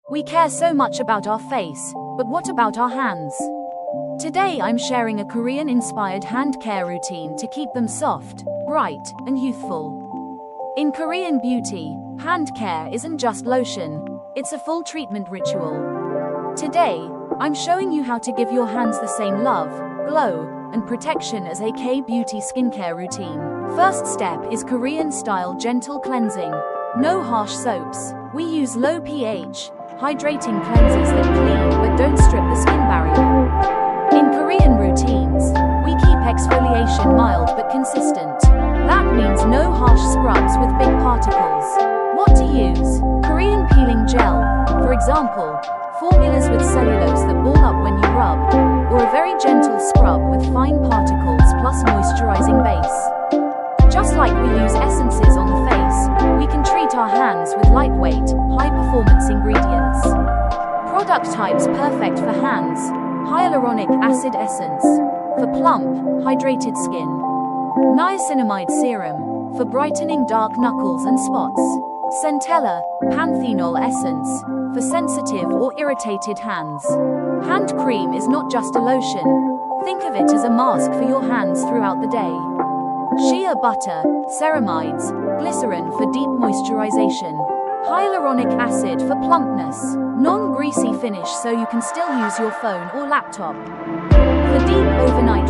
We care so much about our face, but what about our hands? Today I'm sharing a Korean-inspired hand care routine to keep them soft, bright, and youthful. In Korean beauty, hand care isn't just lotion, it's a full treatment ritual. Today, I'm showing you how to give your hands the same love, glow, and protection as a K-beauty skincare routine. First step is Korean-style gentle cleansing. No harsh soaps. We use low pH, hydrating cleansers that clean but don't strip the skin barrier. In Korean routines, we keep exfoliation mild but consistent. That means no harsh scrubs with big particles. What to use? Korean peeling gel, for example, formulas with cellulose that ball up when you rub, or a very gentle scrub with fine particles plus moisturizing base. Just like we use essences on the face, we can treat our hands with lightweight, high-performance ingredients. Product types perfect for hands: hyaluronic acid essence, for plump, hydrated skin; niacinamide serum, for brightening dark knuckles and spots; centella, panthenol essence, for sensitive or irritated hands. Hand cream is not just a lotion. Think of it as a mask for your hands throughout the day. Shea butter, ceramides, glycerin for deep moisturization. Hyaluronic acid for plumpness, non-greasy finish so you can still use your phone or laptop. For deep overnight